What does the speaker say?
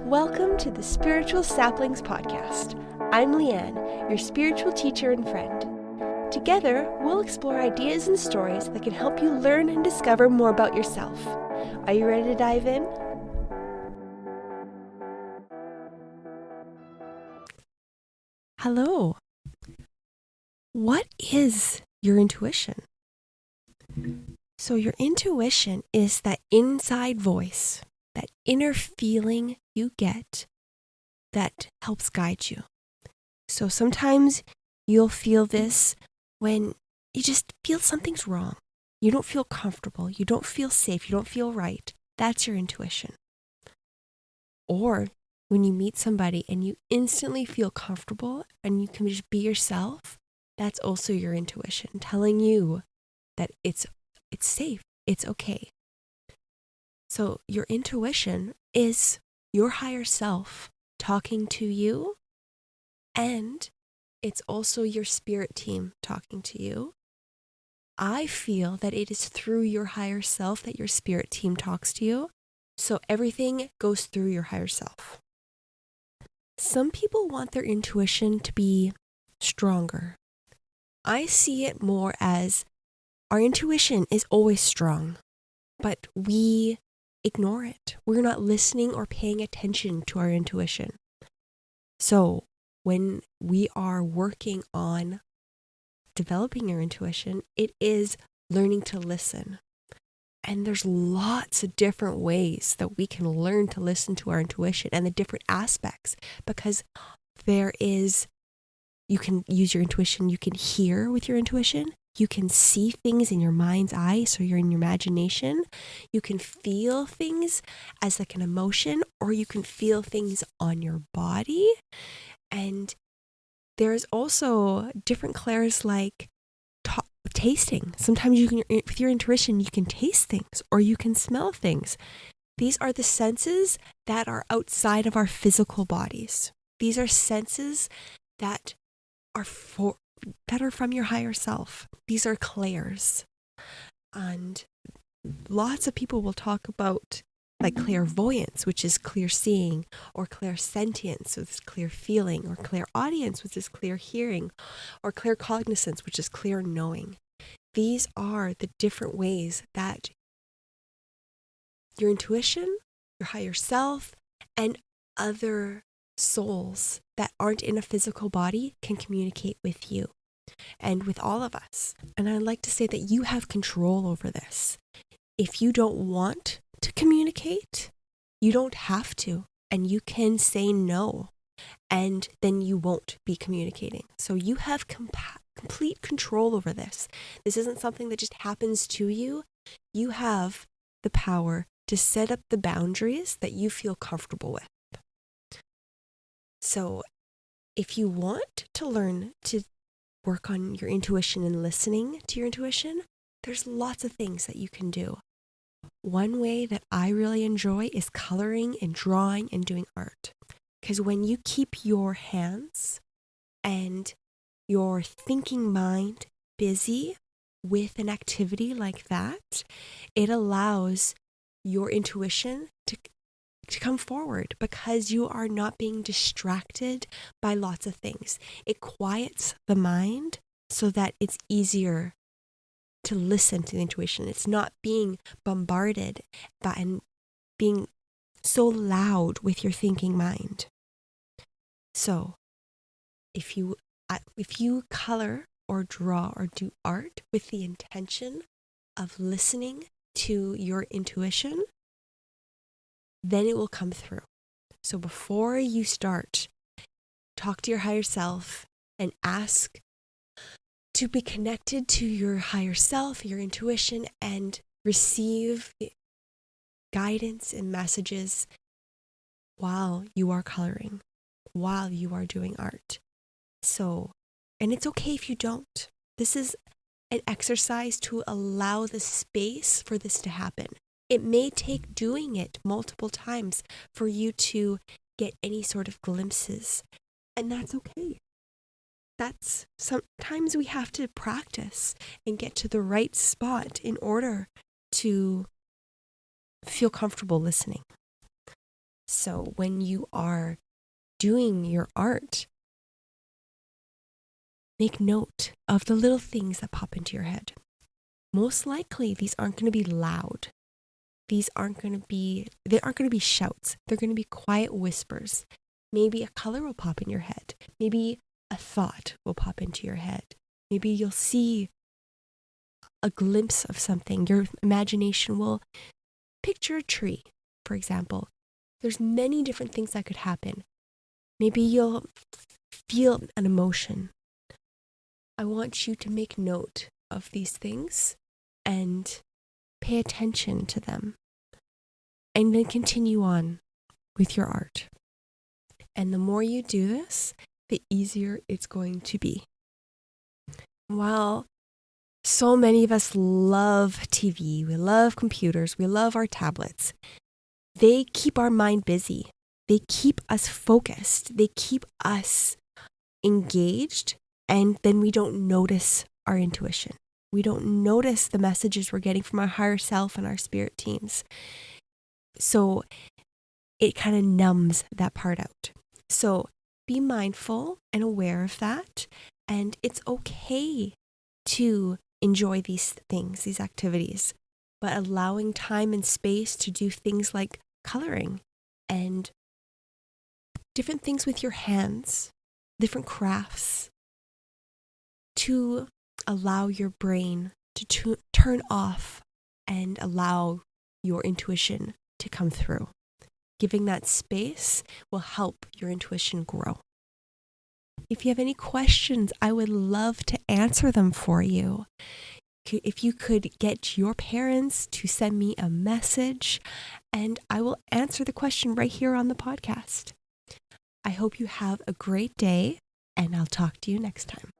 Welcome to the Spiritual Saplings podcast. I'm Leanne, your spiritual teacher and friend. Together, we'll explore ideas and stories that can help you learn and discover more about yourself. Are you ready to dive in? Hello. What is your intuition? So your intuition is that inside voice, that inner feeling you get that helps guide you. So sometimes you'll feel this when you just feel something's wrong. You don't feel comfortable. You don't feel safe. You don't feel right. That's your intuition. Or when you meet somebody and you instantly feel comfortable and you can just be yourself, that's also your intuition telling you that it's safe. It's okay. So your intuition is your higher self talking to you, and it's also your spirit team talking to you. I feel that it is through your higher self that your spirit team talks to you. So everything goes through your higher self. Some people want their intuition to be stronger. I see it more as our intuition is always strong, but we ignore it. We're not listening or paying attention to our intuition. So when we are working on developing your intuition, it is learning to listen. And there's lots of different ways that we can learn to listen to our intuition and the different aspects, because you can use your intuition, you can hear with your intuition, you can see things in your mind's eye, so you're in your imagination, you can feel things as like an emotion, or you can feel things on your body. And there's also different clairs like tasting. Sometimes you can, with your intuition, you can taste things or you can smell things. These are the senses that are outside of our physical bodies. These are senses that are from your higher self. These are clairs. And lots of people will talk about like clairvoyance, which is clear seeing, or clairsentience, which is clear feeling, or clairaudience, which is clear hearing, or claircognizance, which is clear knowing. These are the different ways that your intuition, your higher self, and other souls that aren't in a physical body can communicate with you and with all of us. And I'd like to say that you have control over this. If you don't want to communicate, you don't have to, and you can say no, and then you won't be communicating. So you have complete control over this. This isn't something that just happens to you. You have the power to set up the boundaries that you feel comfortable with. So if you want to learn to work on your intuition and listening to your intuition, there's lots of things that you can do. One way that I really enjoy is coloring and drawing and doing art. Because when you keep your hands and your thinking mind busy with an activity like that, it allows your intuition to come forward because you are not being distracted by lots of things. It quiets the mind so that it's easier to listen to the intuition. It's not being bombarded by and being so loud with your thinking mind. So if you color or draw or do art with the intention of listening to your intuition, then it will come through. So before you start, talk to your higher self and ask to be connected to your higher self, your intuition, and receive guidance and messages while you are coloring, while you are doing art. So, and it's okay if you don't. This is an exercise to allow the space for this to happen. It may take doing it multiple times for you to get any sort of glimpses, and that's okay. Sometimes we have to practice and get to the right spot in order to feel comfortable listening. So when you are doing your art, make note of the little things that pop into your head. Most likely, these aren't going to be loud. They aren't going to be shouts. They're going to be quiet whispers. Maybe a color will pop in your head. Maybe a thought will pop into your head. Maybe you'll see a glimpse of something. Your imagination will picture a tree, for example. There's many different things that could happen. Maybe you'll feel an emotion. I want you to make note of these things and pay attention to them. And then continue on with your art. And the more you do this, the easier it's going to be. While so many of us love TV, we love computers, we love our tablets, they keep our mind busy. They keep us focused. They keep us engaged, and then we don't notice our intuition. We don't notice the messages we're getting from our higher self and our spirit teams. So it kind of numbs that part out. So be mindful and aware of that. And it's okay to enjoy these things, these activities, but allowing time and space to do things like coloring and different things with your hands, different crafts, to allow your brain to turn off and allow your intuition to come through. Giving that space will help your intuition grow. If you have any questions, I would love to answer them for you. If you could get your parents to send me a message, and I will answer the question right here on the podcast. I hope you have a great day, and I'll talk to you next time.